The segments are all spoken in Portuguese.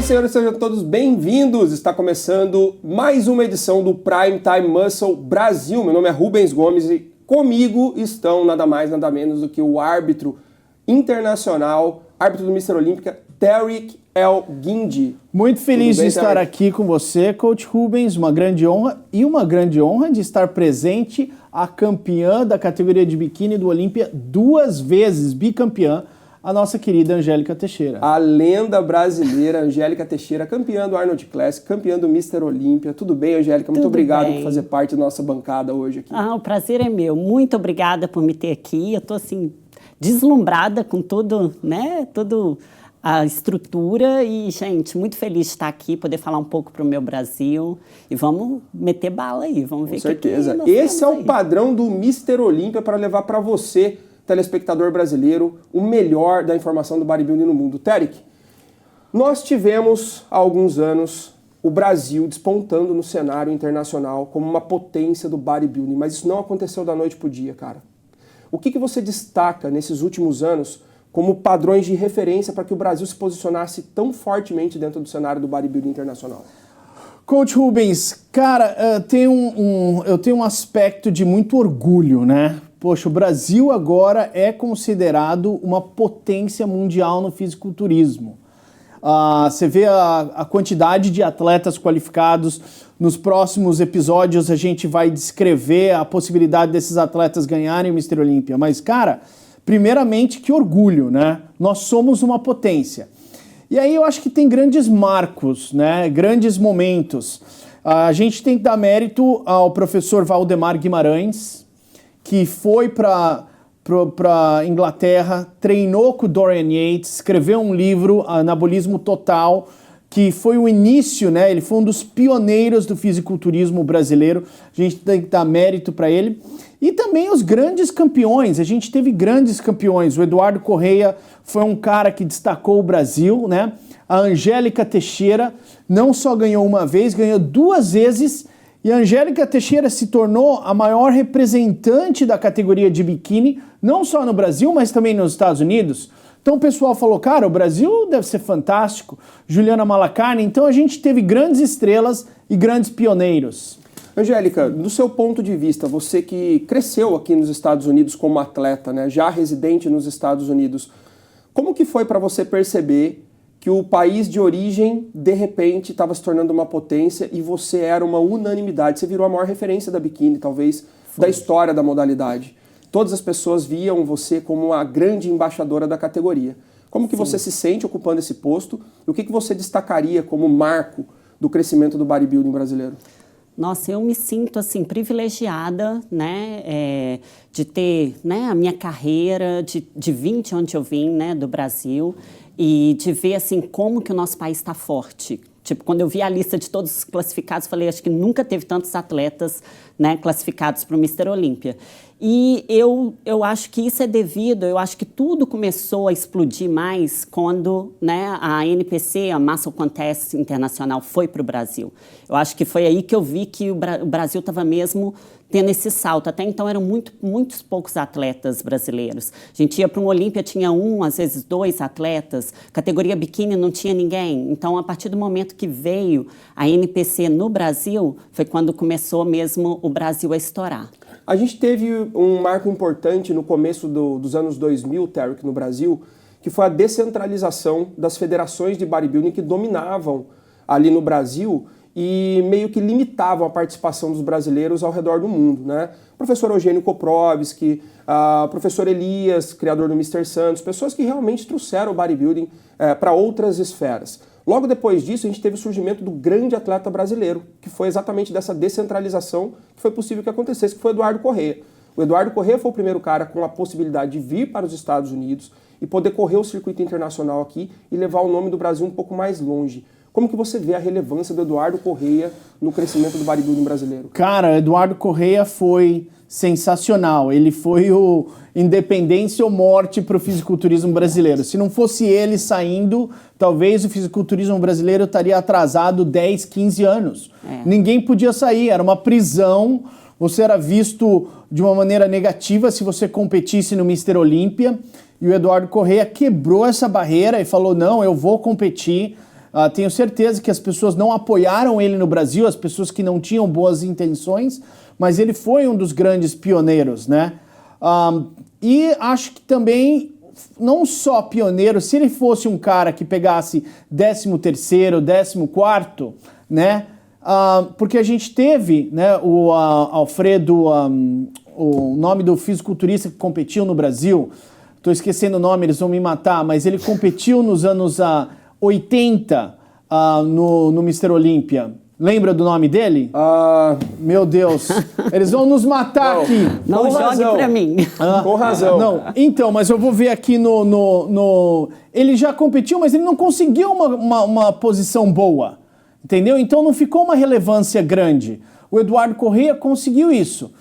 e senhores, sejam todos bem-vindos! Está começando mais uma edição do Prime Time Muscle Brasil. Meu nome é Rubens Gomes e comigo estão nada mais, nada menos do que o árbitro internacional, árbitro do Mr. Olímpica, Tariq El-Guindy. Muito feliz de estar aqui com você, Coach Rubens, uma grande honra de estar presente, a campeã da categoria de biquíni do Olímpia, 2 vezes bicampeã, a nossa querida Angélica Teixeira. A lenda brasileira Angélica Teixeira, campeã do Arnold Classic, campeã do Mr. Olímpia. Tudo bem, Angélica? Muito obrigado por fazer parte da nossa bancada hoje aqui. O prazer é meu. Muito obrigada por me ter aqui. Eu estou assim deslumbrada com tudo, né? Toda a estrutura e, gente, muito feliz de estar aqui, poder falar um pouco para o meu Brasil. E vamos meter bala aí, vamos ver o que certeza. Esse é o padrão do Mr. Olímpia para levar para você, telespectador brasileiro, o melhor da informação do bodybuilding no mundo. Tariq, nós tivemos há alguns anos o Brasil despontando no cenário internacional como uma potência do bodybuilding, mas isso não aconteceu da noite para o dia, cara. O que você destaca nesses últimos anos como padrões de referência para que o Brasil se posicionasse tão fortemente dentro do cenário do bodybuilding internacional? Coach Rubens, cara, eu tenho um aspecto de muito orgulho, né? Poxa, o Brasil agora é considerado uma potência mundial no fisiculturismo. Você vê a quantidade de atletas qualificados. Nos próximos episódios a gente vai descrever a possibilidade desses atletas ganharem o Mr. Olímpia. Mas, cara, primeiramente, que orgulho, né? Nós somos uma potência. E aí eu acho que tem grandes marcos, né? Grandes momentos. A gente tem que dar mérito ao professor Valdemar Guimarães, que foi para Inglaterra, treinou com o Dorian Yates, escreveu um livro, Anabolismo Total, que foi o início, né? Ele foi um dos pioneiros do fisiculturismo brasileiro. A gente tem que dar mérito para ele. E também os grandes campeões. A gente teve grandes campeões. O Eduardo Correia foi um cara que destacou o Brasil, né? A Angélica Teixeira não só ganhou uma vez, ganhou 2 vezes. E a Angélica Teixeira se tornou a maior representante da categoria de biquíni, não só no Brasil, mas também nos Estados Unidos. Então o pessoal falou, cara, o Brasil deve ser fantástico. Juliana Malacarne. Então a gente teve grandes estrelas e grandes pioneiros. Angélica, do seu ponto de vista, você que cresceu aqui nos Estados Unidos como atleta, né, já residente nos Estados Unidos, como que foi para você perceber que o país de origem, de repente, estava se tornando uma potência e você era uma unanimidade? Você virou a maior referência da biquíni, talvez, da história da modalidade. Todas as pessoas viam você como a grande embaixadora da categoria. Como que você se sente ocupando esse posto? E o que você destacaria como marco do crescimento do bodybuilding brasileiro? Nossa, eu me sinto, assim, privilegiada, né, de ter, né, a minha carreira, de vir de onde eu vim, né, do Brasil, e de ver, assim, como que o nosso país está forte. Tipo, quando eu vi a lista de todos os classificados, falei, acho que nunca teve tantos atletas, né, classificados para o Mr. Olímpia. E eu acho que isso é devido, eu acho que tudo começou a explodir mais quando, né, a NPC, a Muscle Contest Internacional, foi para o Brasil. Eu acho que foi aí que eu vi que o Brasil estava mesmo tendo esse salto. Até então eram muitos poucos atletas brasileiros. A gente ia para um Olímpia, tinha 1, às vezes 2 atletas. Categoria biquíni não tinha ninguém. Então, a partir do momento que veio a NPC no Brasil, foi quando começou mesmo o Brasil a estourar. A gente teve um marco importante no começo dos anos 2000, Tariq, no Brasil, que foi a descentralização das federações de bodybuilding que dominavam ali no Brasil e meio que limitavam a participação dos brasileiros ao redor do mundo, né? O professor Eugênio Koprovski, o professor Elias, criador do Mr. Santos, pessoas que realmente trouxeram o bodybuilding para outras esferas. Logo depois disso, a gente teve o surgimento do grande atleta brasileiro, que foi exatamente dessa descentralização que foi possível que acontecesse, que foi o Eduardo Correia. O Eduardo Correia foi o primeiro cara com a possibilidade de vir para os Estados Unidos e poder correr o circuito internacional aqui e levar o nome do Brasil um pouco mais longe. Como que você vê a relevância do Eduardo Correia no crescimento do bodybuilding brasileiro? Cara, Eduardo Correia foi sensacional. Ele foi o independência ou morte para o fisiculturismo brasileiro. Se não fosse ele saindo, talvez o fisiculturismo brasileiro estaria atrasado 10, 15 anos. Ninguém podia sair, era uma prisão. Você era visto de uma maneira negativa se você competisse no Mr. Olímpia. E o Eduardo Correia quebrou essa barreira e falou, não, eu vou competir. Tenho certeza que as pessoas não apoiaram ele no Brasil, as pessoas que não tinham boas intenções, mas ele foi um dos grandes pioneiros, né? E acho que também, não só pioneiro, se ele fosse um cara que pegasse 13º, 14º, né? Porque a gente teve, né, o Alfredo, o nome do fisiculturista que competiu no Brasil, estou esquecendo o nome, eles vão me matar, mas ele competiu nos anos 80 no Mr. Olímpia. Lembra do nome dele? Meu Deus, eles vão nos matar aqui. Não jogue pra mim. Com razão. Não, então, mas eu vou ver aqui Ele já competiu, mas ele não conseguiu uma posição boa, entendeu? Então não ficou uma relevância grande. O Eduardo Corrêa conseguiu isso.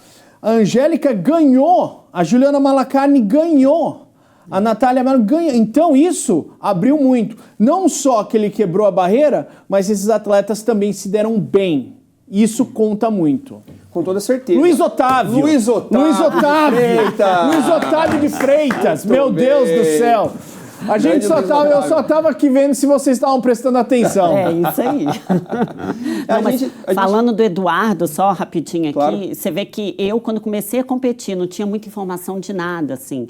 A Angélica ganhou, a Juliana Malacarne ganhou. A Natália Melo ganha. Então isso abriu muito. Não só que ele quebrou a barreira, mas esses atletas também se deram bem. Isso conta muito. Com toda certeza. Luiz Otávio de Freitas. Meu Deus do céu. Eu só tava aqui vendo se vocês estavam prestando atenção. É isso aí. Falando do Eduardo, só rapidinho aqui, claro. Você vê que eu, quando comecei a competir, não tinha muita informação de nada, assim,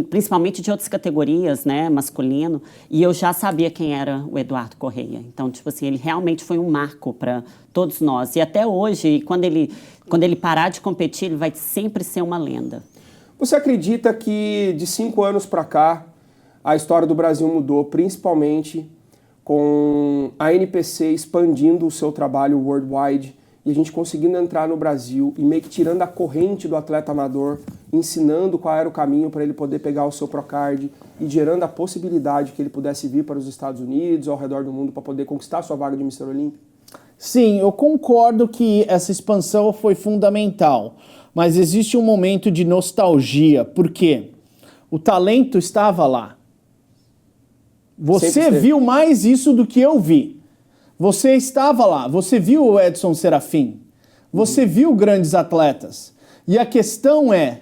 principalmente de outras categorias, né, masculino, e eu já sabia quem era o Eduardo Corrêa. Então, tipo assim, ele realmente foi um marco para todos nós. E até hoje, quando ele parar de competir, ele vai sempre ser uma lenda. Você acredita que de 5 anos para cá, a história do Brasil mudou, principalmente com a NPC expandindo o seu trabalho worldwide e a gente conseguindo entrar no Brasil e meio que tirando a corrente do atleta amador, ensinando qual era o caminho para ele poder pegar o seu Procard e gerando a possibilidade que ele pudesse vir para os Estados Unidos, ao redor do mundo, para poder conquistar a sua vaga de Mr. Olímpia? Sim, eu concordo que essa expansão foi fundamental, mas existe um momento de nostalgia, porque o talento estava lá. Você viu mais isso do que eu vi. Você estava lá, você viu o Edson Serafim, você viu grandes atletas. E a questão é,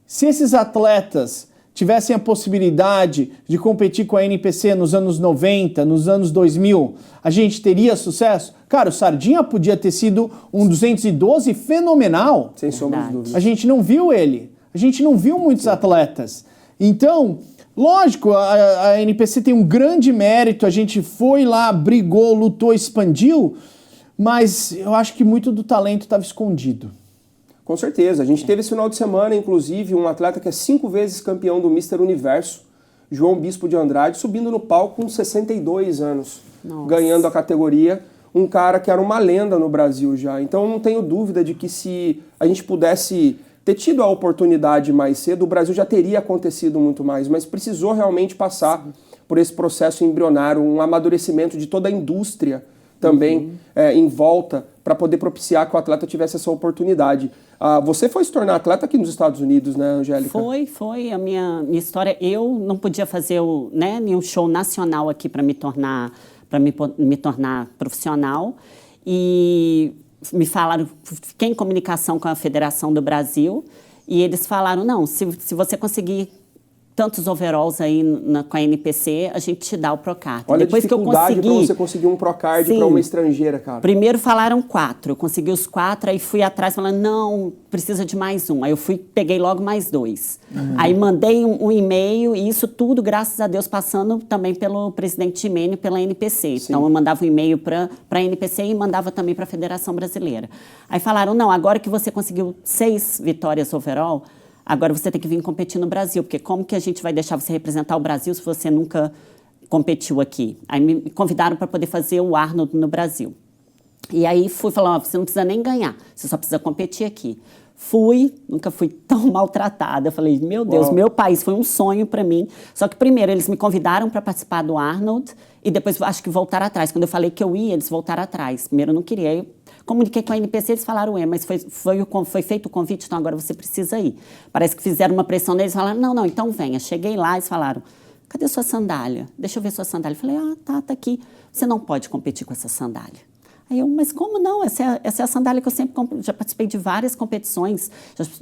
se esses atletas tivessem a possibilidade de competir com a NPC nos anos 90, nos anos 2000, a gente teria sucesso? Cara, o Sardinha podia ter sido um 212 fenomenal. Sem sombra de dúvida. A gente não viu ele. A gente não viu muitos atletas. Então, lógico, a NPC tem um grande mérito, a gente foi lá, brigou, lutou, expandiu, mas eu acho que muito do talento estava escondido. Com certeza. A gente teve esse final de semana, inclusive, um atleta que é 5 vezes campeão do Mr. Universo, João Bispo de Andrade, subindo no palco com 62 anos, ganhando a categoria. Um cara que era uma lenda no Brasil já. Então, não tenho dúvida de que se a gente pudesse ter tido a oportunidade mais cedo, o Brasil já teria acontecido muito mais, mas precisou realmente passar por esse processo embrionário, um amadurecimento de toda a indústria também em volta, para poder propiciar que o atleta tivesse essa oportunidade. Você foi se tornar atleta aqui nos Estados Unidos, né, Angélica? Foi a minha história. Eu não podia fazer nenhum show nacional aqui para me tornar profissional, e me falaram, fiquei em comunicação com a Federação do Brasil, e eles falaram, não, se você conseguir tantos overalls aí com a NPC, a gente te dá o Procard. Olha depois a dificuldade para você conseguir um Procard para uma estrangeira, cara. Primeiro falaram 4, eu consegui os 4, aí fui atrás falando, não, precisa de mais um. Aí eu peguei logo mais 2. Aí mandei um e-mail, e isso tudo, graças a Deus, passando também pelo presidente Gimênio, pela NPC. Sim. Então eu mandava um e-mail para a NPC e mandava também para a Federação Brasileira. Aí falaram, não, agora que você conseguiu 6 vitórias overall, agora você tem que vir competir no Brasil, porque como que a gente vai deixar você representar o Brasil se você nunca competiu aqui? Aí me convidaram para poder fazer o Arnold no Brasil. E aí fui falar, você não precisa nem ganhar, você só precisa competir aqui. Nunca fui tão maltratada. Eu falei, meu Deus, meu país foi um sonho para mim. Só que primeiro eles me convidaram para participar do Arnold e depois acho que voltaram atrás. Quando eu falei que eu ia, eles voltaram atrás. Primeiro eu não queria. Aí eu comuniquei com a NPC, eles falaram, mas foi feito o convite, então agora você precisa ir. Parece que fizeram uma pressão neles, falaram, não, então venha. Cheguei lá, eles falaram, cadê sua sandália? Deixa eu ver sua sandália. Eu falei, tá aqui. Você não pode competir com essa sandália. Aí eu, mas como não? Essa é a sandália que eu sempre compro. Já participei de várias competições,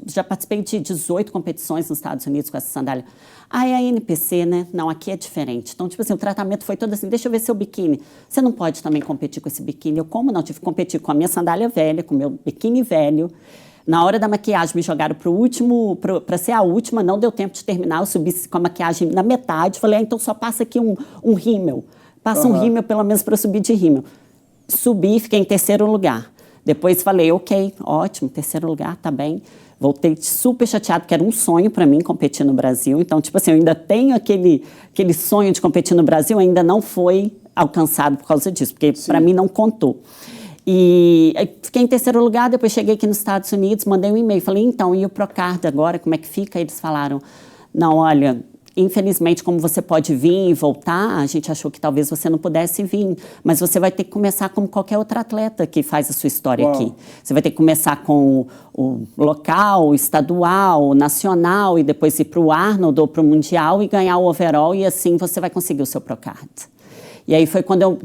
já participei de 18 competições nos Estados Unidos com essa sandália. Aí a NPC, né? Não, aqui é diferente. Então, tipo assim, o tratamento foi todo assim, deixa eu ver seu biquíni. Você não pode também competir com esse biquíni. Eu, como não? Tive que competir com a minha sandália velha, com o meu biquíni velho. Na hora da maquiagem, me jogaram para ser a última, não deu tempo de terminar, eu subi com a maquiagem na metade, falei, então só passa aqui um rímel. Passa um rímel, pelo menos, para eu subir de rímel. Subi, fiquei em terceiro lugar. Depois falei, ok, ótimo, terceiro lugar, tá bem. Voltei super chateado, porque era um sonho para mim competir no Brasil. Então, tipo assim, eu ainda tenho aquele sonho de competir no Brasil, ainda não foi alcançado por causa disso, porque para mim não contou. E fiquei em terceiro lugar, depois cheguei aqui nos Estados Unidos, mandei um e-mail, falei, então, e o Procard agora, como é que fica? Eles falaram, não, olha, infelizmente, como você pode vir e voltar, a gente achou que talvez você não pudesse vir, mas você vai ter que começar como qualquer outro atleta que faz a sua história aqui. Você vai ter que começar com o local, o estadual, o nacional, e depois ir para o Arnold ou para o Mundial e ganhar o overall, e assim você vai conseguir o seu Procard. E aí foi quando eu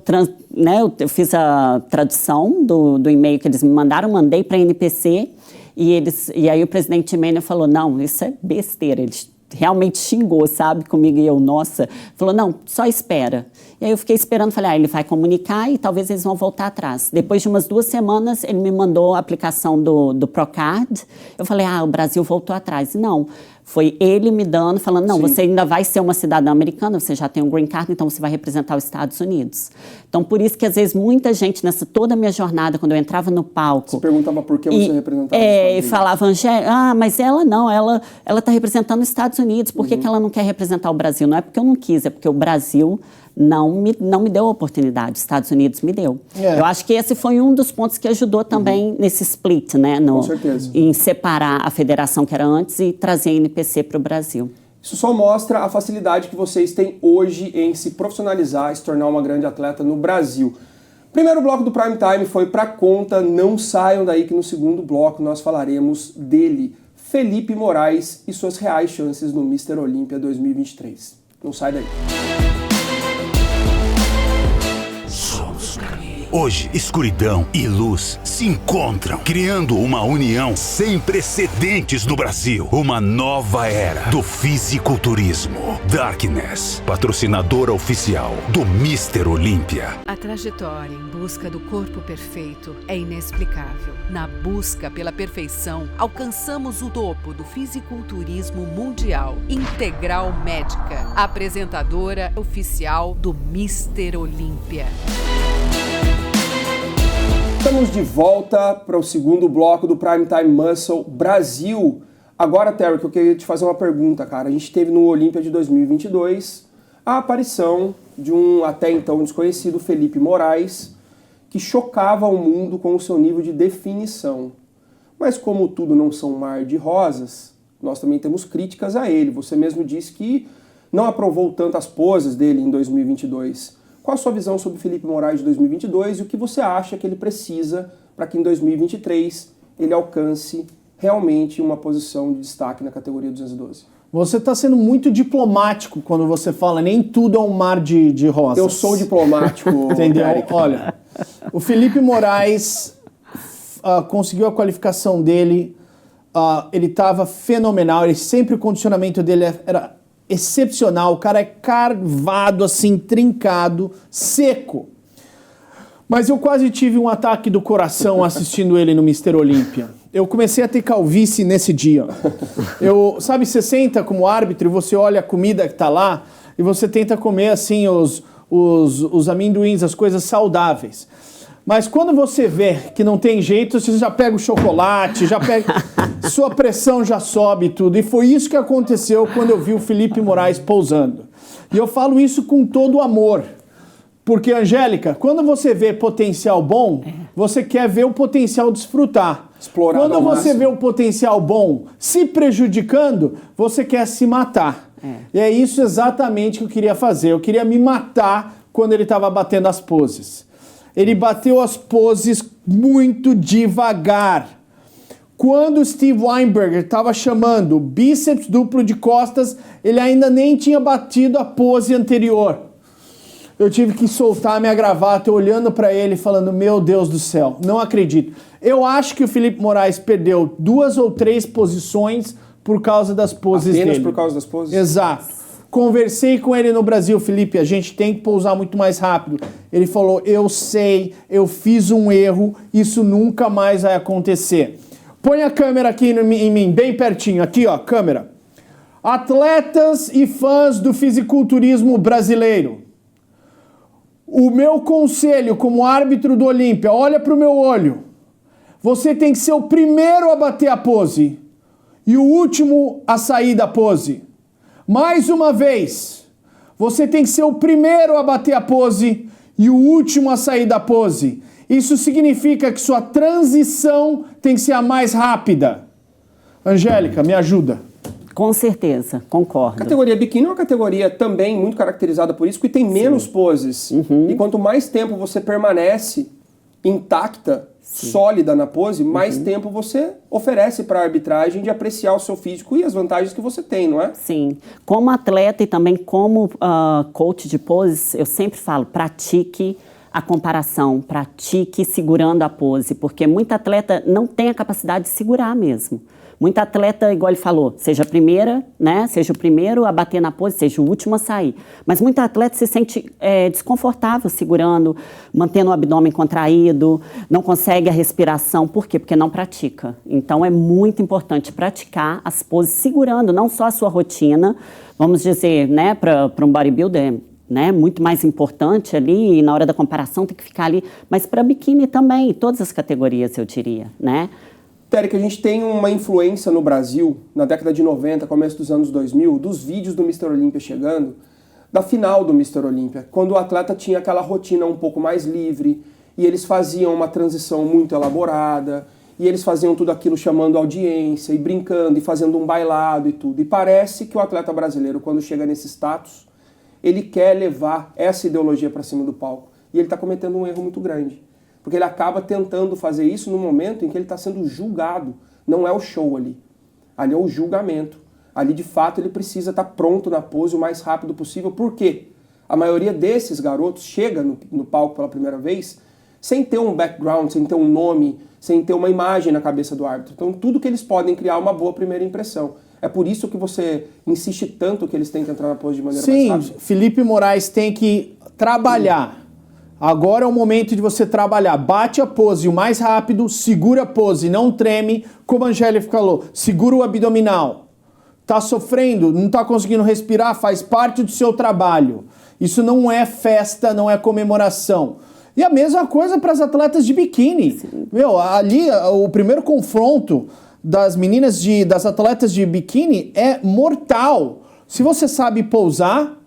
fiz a tradução do e-mail que eles me mandaram, mandei para a NPC, e aí o presidente Mania falou, não, isso é besteira, eles realmente xingou, sabe, comigo, e eu, nossa, falou, não, só espera. E aí eu fiquei esperando, falei, ele vai comunicar e talvez eles vão voltar atrás. Depois de umas 2 semanas, ele me mandou a aplicação do Procard, eu falei, o Brasil voltou atrás. Não, foi ele me dando, falando, não, você ainda vai ser uma cidadã americana, você já tem um green card, então você vai representar os Estados Unidos. Então, por isso que, às vezes, muita gente, nessa toda a minha jornada, quando eu entrava no palco... Você perguntava por que você representava os Estados Unidos. E falava, Angélica, mas ela não, ela está representando os Estados Unidos, por que ela não quer representar o Brasil? Não é porque eu não quis, é porque o Brasil não me deu a oportunidade, os Estados Unidos me deu. Eu acho que esse foi um dos pontos que ajudou também nesse split, né? Com certeza. Em separar a federação que era antes e trazer a NPC para o Brasil. Isso só mostra a facilidade que vocês têm hoje em se profissionalizar e se tornar uma grande atleta no Brasil. Primeiro bloco do Prime Time foi para conta, não saiam daí que no segundo bloco nós falaremos dele, Felipe Moraes e suas reais chances no Mr. Olímpia 2023. Não sai daí. Hoje, escuridão e luz se encontram, criando uma união sem precedentes no Brasil. Uma nova era do fisiculturismo. Darkness, patrocinadora oficial do Mr. Olímpia. A trajetória em busca do corpo perfeito é inexplicável. Na busca pela perfeição, alcançamos o topo do fisiculturismo mundial. Integral Médica, apresentadora oficial do Mr. Olímpia. Estamos de volta para o segundo bloco do Prime Time Muscle Brasil. Agora, Terry, eu queria te fazer uma pergunta, cara. A gente teve no Olímpia de 2022 a aparição de um até então desconhecido Felipe Moraes, que chocava o mundo com o seu nível de definição. Mas como tudo não são mar de rosas, nós também temos críticas a ele. Você mesmo disse que não aprovou tantas poses dele em 2022. Qual a sua visão sobre Felipe Moraes de 2022 e o que você acha que ele precisa para que em 2023 ele alcance realmente uma posição de destaque na categoria 212? Você está sendo muito diplomático quando você fala nem tudo é um mar de rosas. Eu sou diplomático, entendeu? Eric. Olha, o Felipe Moraes conseguiu a qualificação dele, ele estava fenomenal, sempre o condicionamento dele era excepcional, o cara é carvado, assim, trincado, seco. Mas eu quase tive um ataque do coração assistindo ele no Mr. Olímpia. Eu comecei a ter calvície nesse dia. Sabe, você senta como árbitro e você olha a comida que tá lá e você tenta comer, assim, os amendoins, as coisas saudáveis. Mas quando você vê que não tem jeito, você já pega o chocolate, sua pressão já sobe e tudo. E foi isso que aconteceu quando eu vi o Felipe Moraes pousando. E eu falo isso com todo o amor. Porque, Angélica, quando você vê potencial bom, você quer ver o potencial desfrutar. Explorado quando você vê o potencial bom se prejudicando, você quer se matar. E é isso exatamente que eu queria fazer. Eu queria me matar quando ele estava batendo as poses. Ele bateu as poses muito devagar. Quando o Steve Weinberger estava chamando bíceps duplo de costas, ele ainda nem tinha batido a pose anterior. Eu tive que soltar minha gravata olhando pra ele falando, meu Deus do céu, não acredito. Eu acho que o Felipe Moraes perdeu 2 ou 3 posições por causa das poses dele. Apenas por causa das poses? Exato. Conversei com ele no Brasil, Felipe, a gente tem que pousar muito mais rápido. Ele falou, eu sei, eu fiz um erro, isso nunca mais vai acontecer. Põe a câmera aqui em mim, bem pertinho, aqui ó, câmera. Atletas e fãs do fisiculturismo brasileiro. O meu conselho como árbitro do Olímpia, olha pro meu olho. Você tem que ser o primeiro a bater a pose e o último a sair da pose. Mais uma vez, você tem que ser o primeiro a bater a pose e o último a sair da pose. Isso significa que sua transição tem que ser a mais rápida. Angélica, me ajuda. Com certeza, concordo. A categoria biquíni é uma categoria também muito caracterizada por isso, que tem menos poses. E quanto mais tempo você permanece intacta, sólida na pose, mais tempo você oferece para a arbitragem de apreciar o seu físico e as vantagens que você tem, não é? Sim. Como atleta e também como coach de poses, eu sempre falo, pratique a comparação, pratique segurando a pose, porque muito atleta não tem a capacidade de segurar mesmo. Muito atleta, igual ele falou, seja a primeira, né? Seja o primeiro a bater na pose, seja o último a sair. Mas muito atleta se sente desconfortável segurando, mantendo o abdômen contraído, não consegue a respiração. Por quê? Porque não pratica. Então é muito importante praticar as poses segurando, não só a sua rotina, vamos dizer, né, para um bodybuilder, né, muito mais importante ali, e na hora da comparação tem que ficar ali, mas para biquíni também, todas as categorias eu diria, né? Térica, a gente tem uma influência no Brasil, na década de 90, começo dos anos 2000, dos vídeos do Mr. Olympia chegando, da final do Mr. Olympia, quando o atleta tinha aquela rotina um pouco mais livre, e eles faziam uma transição muito elaborada, e eles faziam tudo aquilo chamando audiência, e brincando, e fazendo um bailado e tudo. E parece que o atleta brasileiro, quando chega nesse status, ele quer levar essa ideologia para cima do palco. E ele está cometendo um erro muito grande. Porque ele acaba tentando fazer isso no momento em que ele está sendo julgado. Não é o show ali. Ali é o julgamento. Ali, de fato, ele precisa estar pronto na pose o mais rápido possível. Por quê? A maioria desses garotos chega no palco pela primeira vez sem ter um background, sem ter um nome, sem ter uma imagem na cabeça do árbitro. Então, tudo que eles podem criar é uma boa primeira impressão. É por isso que você insiste tanto que eles têm que entrar na pose de maneira mais rápida. Sim, Felipe Moraes tem que trabalhar. Agora é o momento de você trabalhar. Bate a pose o mais rápido, segura a pose, não treme. Como a Angélica falou, segura o abdominal. Tá sofrendo, não tá conseguindo respirar, faz parte do seu trabalho. Isso não é festa, não é comemoração. E a mesma coisa para as atletas de biquíni. Sim. Meu, ali o primeiro confronto das meninas, das atletas de biquíni é mortal. Se você sabe pousar,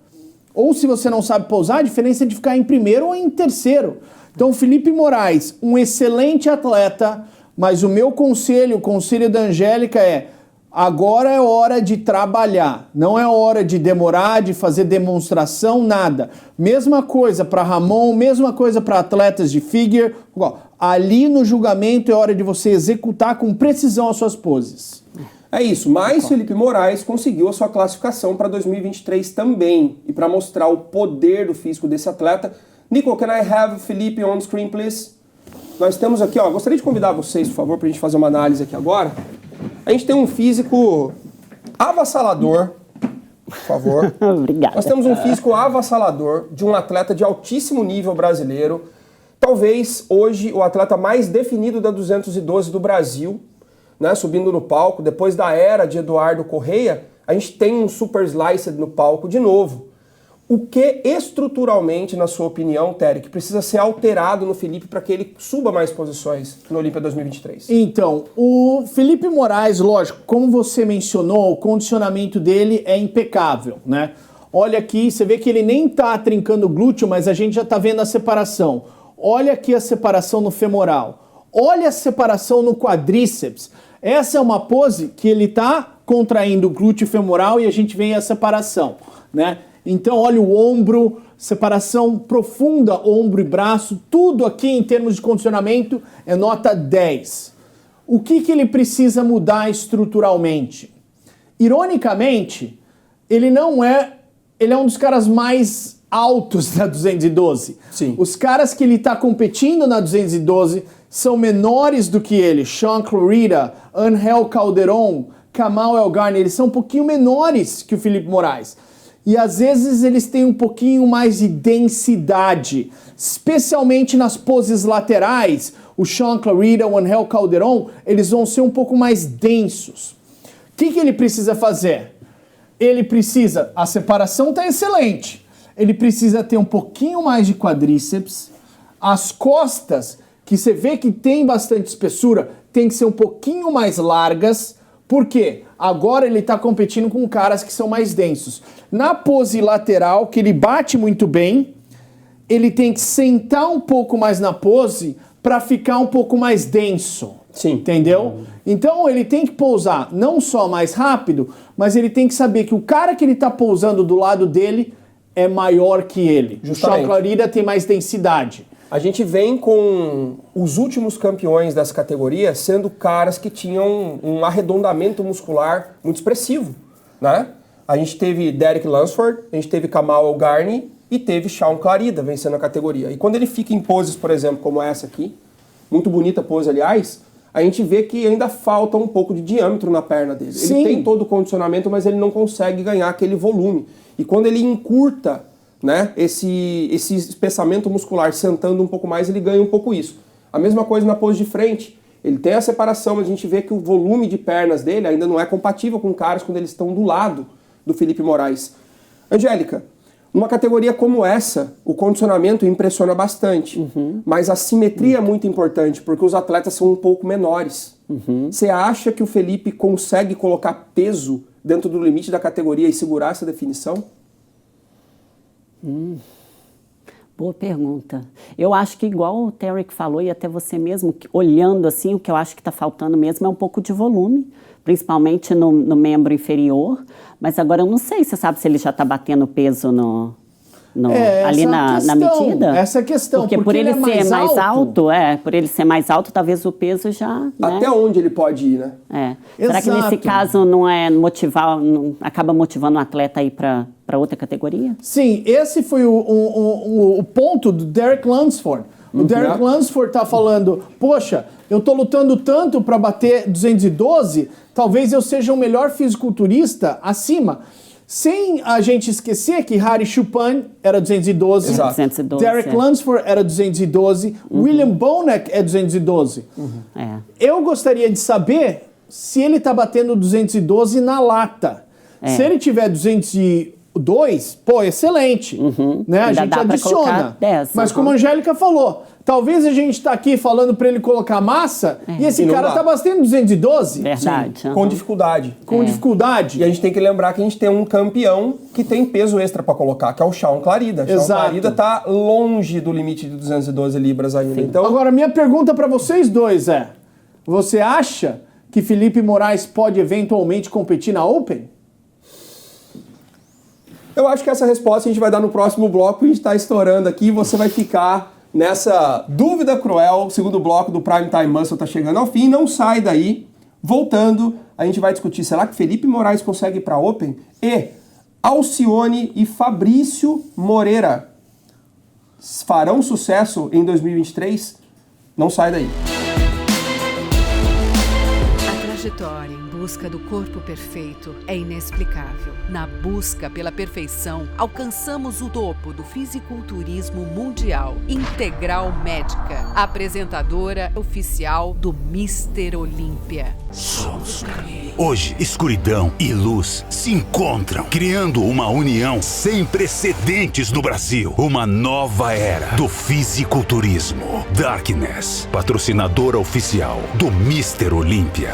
ou se você não sabe pousar, a diferença é de ficar em primeiro ou em terceiro. Então, Felipe Moraes, um excelente atleta, mas o meu conselho, o conselho da Angélica é: agora é hora de trabalhar, não é hora de demorar, de fazer demonstração, nada. Mesma coisa para Ramon, mesma coisa para atletas de figure. Ali no julgamento é hora de você executar com precisão as suas poses. É isso, mas Felipe Moraes conseguiu a sua classificação para 2023 também. E para mostrar o poder do físico desse atleta, Nico, can I have Felipe on screen, please? Nós temos aqui, gostaria de convidar vocês, por favor, para a gente fazer uma análise aqui agora. A gente tem um físico avassalador, por favor. Obrigada. Nós temos um físico avassalador de um atleta de altíssimo nível brasileiro. Talvez hoje o atleta mais definido da 212 do Brasil, né, subindo no palco. Depois da era de Eduardo Correia, a gente tem um super sliced no palco de novo. O que estruturalmente, na sua opinião, Terry, que precisa ser alterado no Felipe para que ele suba mais posições no Olímpia 2023? Então, o Felipe Moraes, lógico, como você mencionou, o condicionamento dele é impecável, né? Olha aqui, você vê que ele nem tá trincando o glúteo, mas a gente já tá vendo a separação. Olha aqui a separação no femoral. Olha a separação no quadríceps. Essa é uma pose que ele tá contraindo o glúteo femoral e a gente vê a separação, né? Então, olha o ombro, separação profunda, ombro e braço, tudo aqui em termos de condicionamento é nota 10. O que ele precisa mudar estruturalmente? Ironicamente, ele é um dos caras mais altos na 212. Sim. Os caras que ele está competindo na 212 são menores do que ele. Sean Clarida, Angel Calderon, Kamal Elgarni, eles são um pouquinho menores que o Felipe Moraes. E às vezes eles têm um pouquinho mais de densidade, especialmente nas poses laterais. O Sean Clarida, o Angel Calderon, eles vão ser um pouco mais densos. O que ele precisa fazer? Ele precisa, a separação está excelente, ele precisa ter um pouquinho mais de quadríceps, as costas, que você vê que tem bastante espessura, tem que ser um pouquinho mais largas. Por quê? Agora ele está competindo com caras que são mais densos. Na pose lateral, que ele bate muito bem, ele tem que sentar um pouco mais na pose para ficar um pouco mais denso. Sim. Entendeu? Então ele tem que pousar não só mais rápido, mas ele tem que saber que o cara que ele está pousando do lado dele é maior que ele. Justamente. O Sean Clarida tem mais densidade. A gente vem com os últimos campeões dessa categoria sendo caras que tinham um arredondamento muscular muito expressivo, né? A gente teve Derek Lunsford, a gente teve Kamal Elgarni e teve Sean Clarida vencendo a categoria. E quando ele fica em poses, por exemplo, como essa aqui, muito bonita pose, aliás, a gente vê que ainda falta um pouco de diâmetro na perna dele. Sim. Ele tem todo o condicionamento, mas ele não consegue ganhar aquele volume. E quando ele encurta, né, esse espessamento muscular sentando um pouco mais, ele ganha um pouco isso. A mesma coisa na pose de frente. Ele tem a separação, mas a gente vê que o volume de pernas dele ainda não é compatível com caras quando eles estão do lado do Felipe Moraes. Angélica, numa categoria como essa, o condicionamento impressiona bastante, mas a simetria é muito importante, porque os atletas são um pouco menores. Você acha que o Felipe consegue colocar peso dentro do limite da categoria e segurar essa definição? Boa pergunta. Eu acho que igual o Tarek falou, e até você mesmo, olhando assim, o que eu acho que está faltando mesmo é um pouco de volume, principalmente no membro inferior, mas agora eu não sei, você sabe se ele já está batendo peso ali na medida? Essa questão, porque por ele ser mais alto, por ele ser mais alto, talvez o peso já... Né? Até onde ele pode ir, né? Será que nesse caso não é acaba motivando o atleta a ir para outra categoria? Sim, esse foi o ponto do Derek Lunsford. O Derek Lunsford tá falando, poxa, eu tô lutando tanto para bater 212, talvez eu seja o melhor fisiculturista acima. Sem a gente esquecer que Hari Choopan era 212, Exato. 212, Derek Lunsford era 212, William Bonac é 212. Eu gostaria de saber se ele tá batendo 212 na lata. Se ele tiver 202, pô, excelente. Né? A gente adiciona. 10, mas como a Angélica falou, talvez a gente tá aqui falando para ele colocar massa e esse cara tá batendo 212. Verdade. Com dificuldade. Com dificuldade. E a gente tem que lembrar que a gente tem um campeão que tem peso extra para colocar, que é o Sean Clarida. Exato. Sean Clarida tá longe do limite de 212 libras ainda. Então, Agora, minha pergunta para vocês dois é, você acha que Felipe Moraes pode eventualmente competir na Open? eu acho que essa resposta a gente vai dar no próximo bloco, a gente está estourando aqui, você vai ficar nessa dúvida cruel. O segundo bloco do Prime Time Muscle está chegando ao fim, não sai daí. Voltando, a gente vai discutir, será que Felipe Moraes consegue ir para a Open? E Alcione e Fabrício Moreira farão sucesso em 2023? Não sai daí. A trajetória em busca do corpo perfeito é inexplicável. Na busca pela perfeição, alcançamos o topo do fisiculturismo mundial. Integral Médica, apresentadora oficial do Mr. Olímpia. Hoje, escuridão e luz se encontram, criando uma união sem precedentes no Brasil. Uma nova era do fisiculturismo. Darkness, patrocinadora oficial do Mr. Olímpia.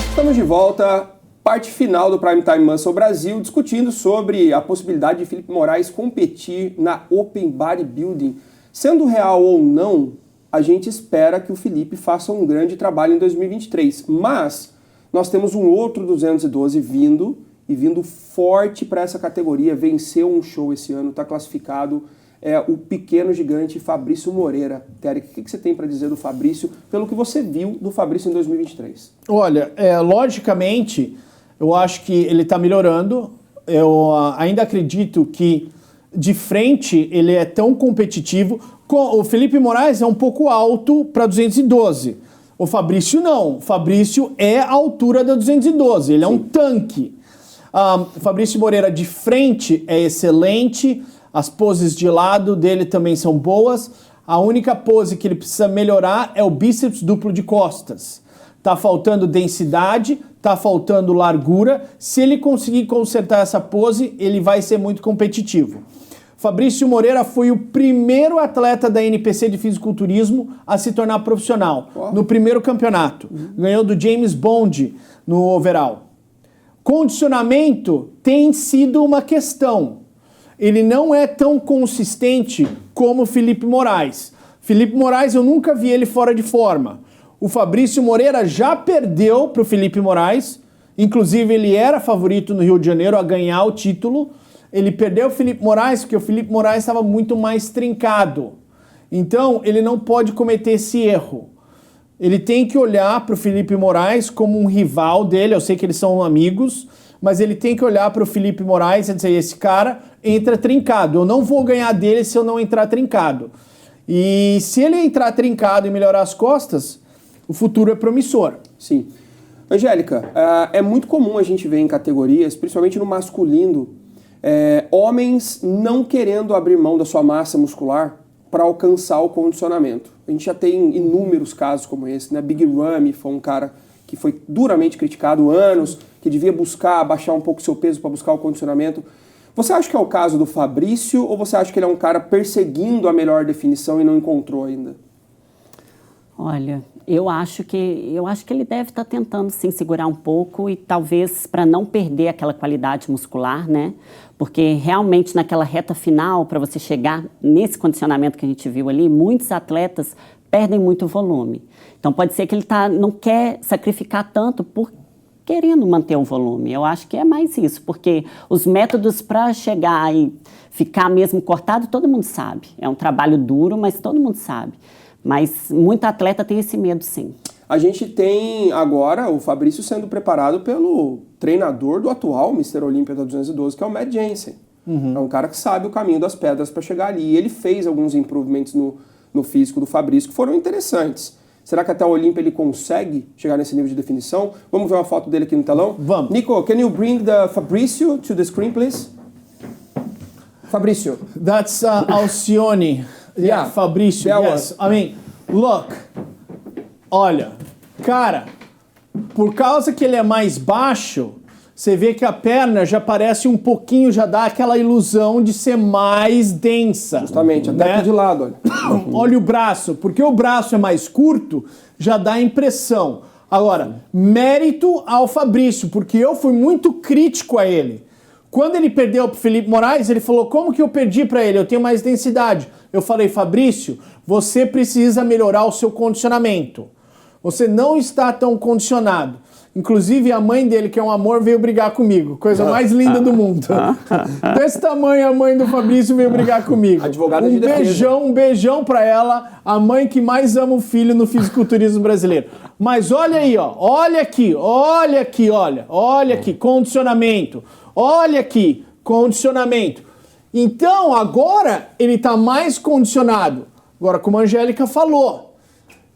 Estamos de volta, parte final do Prime Time Muscle Brasil, discutindo sobre a possibilidade de Felipe Moraes competir na Open Bodybuilding. Sendo real ou não, a gente espera que o Felipe faça um grande trabalho em 2023. Mas nós temos um outro 212 vindo forte para essa categoria, venceu um show esse ano, está classificado, é o pequeno gigante Fabrício Moreira. Tarek, o que você tem para dizer do Fabrício, pelo que você viu do Fabrício em 2023? Olha, logicamente, eu acho que ele está melhorando. eu ainda acredito que de frente ele é tão competitivo. O Felipe Moraes é um pouco alto para 212. O Fabrício não. O Fabrício é a altura da 212. Ele é um tanque. O Fabrício Moreira de frente é excelente. As poses de lado dele também são boas. A única pose que ele precisa melhorar é o bíceps duplo de costas. Tá faltando densidade, tá faltando largura. Se ele conseguir consertar essa pose, ele vai ser muito competitivo. Fabrício Moreira foi o primeiro atleta da NPC de fisiculturismo a se tornar profissional no primeiro campeonato. Ganhou do James Bond no overall. Condicionamento tem sido uma questão. Ele não é tão consistente como o Felipe Moraes. Felipe Moraes, eu nunca vi ele fora de forma. O Fabrício Moreira já perdeu para o Felipe Moraes. Inclusive, ele era favorito no Rio de Janeiro a ganhar o título. Ele perdeu o Felipe Moraes porque o Felipe Moraes estava muito mais trincado. Então, ele não pode cometer esse erro. Ele tem que olhar para o Felipe Moraes como um rival dele. Eu sei que eles são amigos, mas ele tem que olhar para o Felipe Moraes e dizer, esse cara entra trincado. Eu não vou ganhar dele se eu não entrar trincado. E se ele entrar trincado e melhorar as costas, o futuro é promissor. Sim. Angélica, é muito comum a gente ver em categorias, principalmente no masculino, homens não querendo abrir mão da sua massa muscular para alcançar o condicionamento. A gente já tem inúmeros casos como esse, né? Big Ramy foi um cara que foi duramente criticado há anos, que devia buscar baixar um pouco o seu peso para buscar o condicionamento. Você acha que é o caso do Fabrício ou você acha que ele é um cara perseguindo a melhor definição e não encontrou ainda? Olha, eu acho que ele deve estar tentando sim segurar um pouco e talvez para não perder aquela qualidade muscular, né? Porque realmente naquela reta final, para você chegar nesse condicionamento que a gente viu ali, muitos atletas perdem muito volume. Então pode ser que ele não quer sacrificar tanto por querendo manter o volume. Eu acho que é mais isso, porque os métodos para chegar e ficar mesmo cortado, todo mundo sabe. É um trabalho duro, mas todo mundo sabe. Mas muito atleta tem esse medo, sim. A gente tem agora o Fabrício sendo preparado pelo treinador do atual Mr. Olímpia da 212, que é o Matt Jensen. É um cara que sabe o caminho das pedras para chegar ali. E ele fez alguns improvements no físico do Fabrício que foram interessantes. Será que até o Olímpia ele consegue chegar nesse nível de definição? Vamos ver uma foto dele aqui no telão? Vamos. Nico, can you bring the Fabrício to the screen, please? Fabrício. That's Alcione. Yeah, Fabrício, yes. I mean, look. Olha, cara, por causa que ele é mais baixo, você vê que a perna já parece um pouquinho, já dá aquela ilusão de ser mais densa. Justamente, até aqui de lado, olha. Olha o braço, porque o braço é mais curto, já dá a impressão. Agora, mérito ao Fabrício, porque eu fui muito crítico a ele. Quando ele perdeu para o Felipe Moraes, ele falou, como que eu perdi para ele? Eu tenho mais densidade. Eu falei, Fabrício, você precisa melhorar o seu condicionamento. Você não está tão condicionado. Inclusive, a mãe dele, que é um amor, veio brigar comigo. Coisa mais linda do mundo. Desse tamanho, a mãe do Fabrício veio brigar comigo. Advogada de defesa. Um beijão pra ela, a mãe que mais ama o filho no fisiculturismo brasileiro. Mas olha aí, ó. Olha aqui, olha aqui, condicionamento. Olha aqui, condicionamento. Então, agora, ele tá mais condicionado. Agora, como a Angélica falou,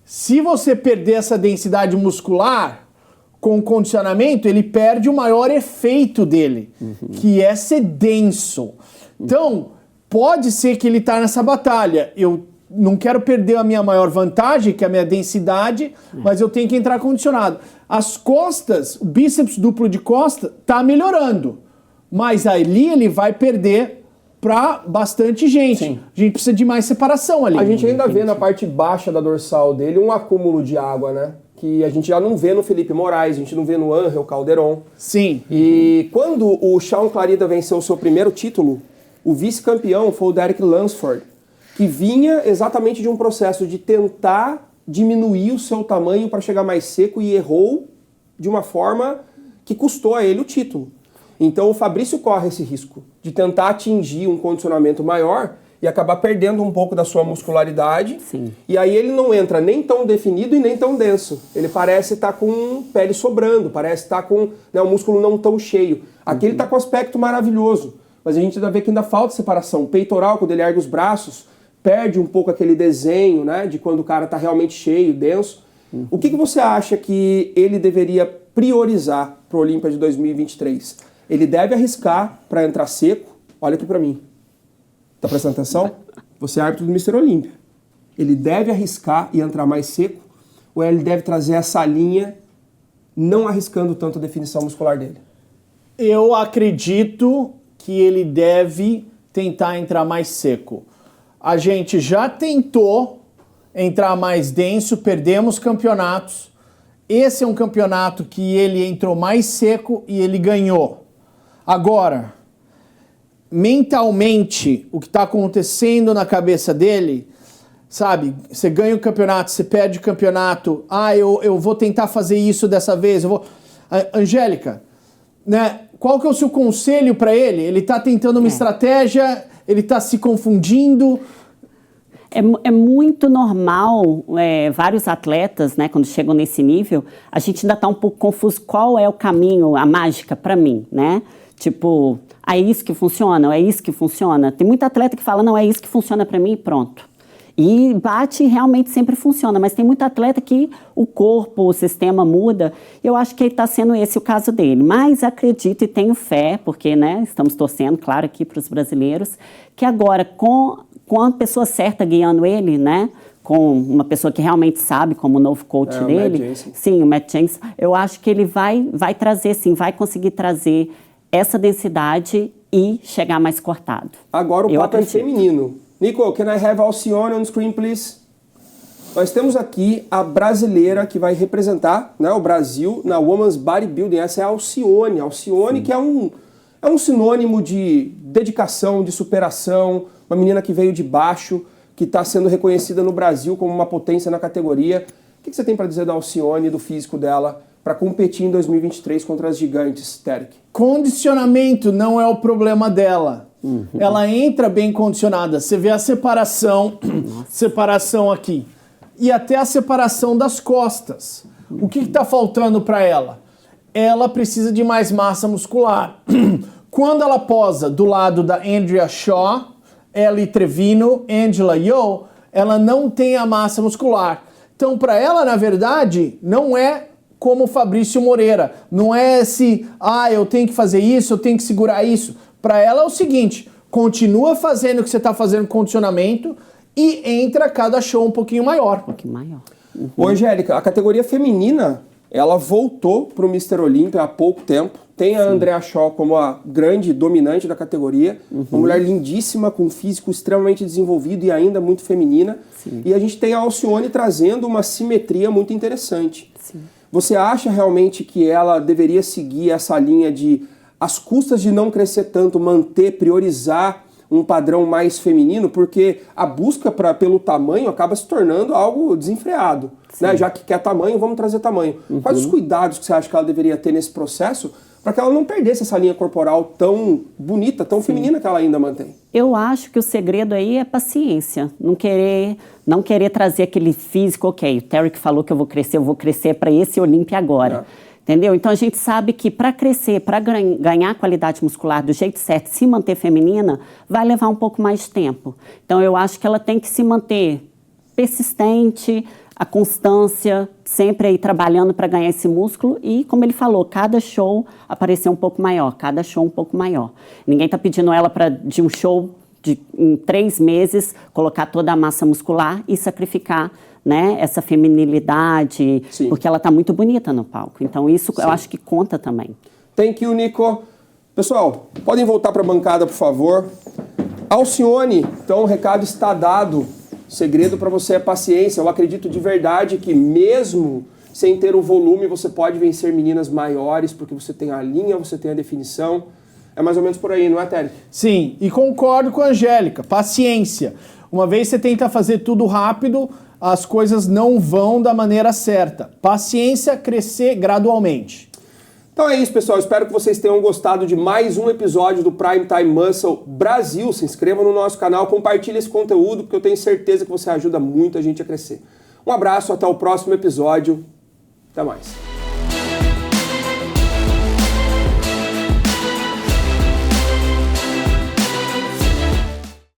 se você perder essa densidade muscular com o condicionamento, ele perde o maior efeito dele, que é ser denso. Então, pode ser que ele tá nessa batalha. Eu não quero perder a minha maior vantagem, que é a minha densidade, mas eu tenho que entrar condicionado. As costas, o bíceps duplo de costa, tá melhorando. Mas ali ele vai perder para bastante gente. Sim. A gente precisa de mais separação ali. A gente ainda vê na parte baixa da dorsal dele um acúmulo de água, né? Que a gente já não vê no Felipe Moraes, a gente não vê no Ángel Calderon. Sim. E quando o Sean Clarida venceu o seu primeiro título, o vice-campeão foi o Derek Lunsford, que vinha exatamente de um processo de tentar diminuir o seu tamanho para chegar mais seco e errou de uma forma que custou a ele o título. Então o Fabrício corre esse risco de tentar atingir um condicionamento maior e acabar perdendo um pouco da sua muscularidade. Sim. E aí ele não entra nem tão definido e nem tão denso. Ele parece estar com pele sobrando, parece estar com, né, o músculo não tão cheio. Aqui ele está com aspecto maravilhoso, mas a gente ainda vê que ainda falta separação. O peitoral, quando ele ergue os braços, perde um pouco aquele desenho, né, de quando o cara está realmente cheio, denso. O que você acha que ele deveria priorizar para o Olímpia de 2023? Ele deve arriscar para entrar seco? Olha aqui para mim. Tá prestando atenção? Você é árbitro do Mr. Olímpia. Ele deve arriscar e entrar mais seco? Ou ele deve trazer essa linha, não arriscando tanto a definição muscular dele? Eu acredito que ele deve tentar entrar mais seco. A gente já tentou entrar mais denso, perdemos campeonatos. Esse é um campeonato que ele entrou mais seco e ele ganhou. Agora, mentalmente, o que está acontecendo na cabeça dele, sabe? Você ganha o campeonato, você perde o campeonato. Eu vou tentar fazer isso dessa vez. Angélica, né? Qual que é o seu conselho para ele? Ele está tentando uma estratégia, ele está se confundindo. É muito normal, vários atletas, né, quando chegam nesse nível, a gente ainda está um pouco confuso qual é o caminho, a mágica para mim, né? Tipo, é isso que funciona, é isso que funciona. Tem muita atleta que fala, não, é isso que funciona para mim e pronto. E bate e realmente sempre funciona, mas tem muita atleta que o corpo, o sistema muda. Eu acho que está sendo esse o caso dele. Mas acredito e tenho fé, porque, né, estamos torcendo, claro, aqui para os brasileiros, que agora com a pessoa certa guiando ele, né, com uma pessoa que realmente sabe, como o novo coach dele, sim, o Matt Jensen, eu acho que ele vai trazer, sim, vai conseguir trazer essa densidade e chegar mais cortado. Agora o papo é feminino. Nico, can I have Alcione on screen, please? Nós temos aqui a brasileira que vai representar, né, o Brasil na Women's Bodybuilding. Essa é a Alcione. Alcione, que é um sinônimo de dedicação, de superação, uma menina que veio de baixo, que está sendo reconhecida no Brasil como uma potência na categoria. O que você tem para dizer da Alcione, do físico dela, para competir em 2023 contra as gigantes, Terek? Condicionamento não é o problema dela. Ela entra bem condicionada. Você vê a separação aqui. E até a separação das costas. O que está faltando para ela? Ela precisa de mais massa muscular. Quando ela posa do lado da Andrea Shaw, Ellie Trevino, Angela Yeo, ela não tem a massa muscular. Então, para ela, na verdade, não é como o Fabrício Moreira. Não é eu tenho que fazer isso, eu tenho que segurar isso. Para ela é o seguinte, continua fazendo o que você está fazendo condicionamento e entra cada show um pouquinho maior. Um pouquinho maior. Ô, Angélica, a categoria feminina, ela voltou para o Mr. Olímpia há pouco tempo. Tem a Andrea Shaw como a grande dominante da categoria. Uma mulher lindíssima, com um físico extremamente desenvolvido e ainda muito feminina. Sim. E a gente tem a Alcione trazendo uma simetria muito interessante. Sim. Você acha realmente que ela deveria seguir essa linha de, às custas de não crescer tanto, priorizar um padrão mais feminino? Porque a busca pelo tamanho acaba se tornando algo desenfreado. Né? Já que quer tamanho, vamos trazer tamanho. Quais os cuidados que você acha que ela deveria ter nesse processo para que ela não perdesse essa linha corporal tão bonita, tão feminina que ela ainda mantém? Eu acho que o segredo aí é paciência. Não querer trazer aquele físico, ok, o Terek falou que eu vou crescer para esse Olímpia agora. Entendeu? Então a gente sabe que para crescer, para ganhar qualidade muscular do jeito certo, se manter feminina, vai levar um pouco mais de tempo. Então eu acho que ela tem que se manter persistente, a constância, sempre aí trabalhando para ganhar esse músculo e, como ele falou, cada show aparecer um pouco maior, cada show um pouco maior. Ninguém está pedindo ela para de um show em 3 meses colocar toda a massa muscular e sacrificar, né, essa feminilidade, sim, porque ela está muito bonita no palco. Então isso, sim, eu acho que conta também. Thank you, Nico. Pessoal, podem voltar para a bancada, por favor. Alcione, então o recado está dado. O segredo para você é paciência. Eu acredito de verdade que mesmo sem ter o volume, você pode vencer meninas maiores, porque você tem a linha, você tem a definição. É mais ou menos por aí, não é, Terek? Sim, e concordo com a Angélica. Paciência. Uma vez você tenta fazer tudo rápido, as coisas não vão da maneira certa. Paciência, crescer gradualmente. Então é isso, pessoal. Espero que vocês tenham gostado de mais um episódio do Prime Time Muscle Brasil. Se inscreva no nosso canal, compartilhe esse conteúdo, porque eu tenho certeza que você ajuda muito a gente a crescer. Um abraço, até o próximo episódio. Até mais.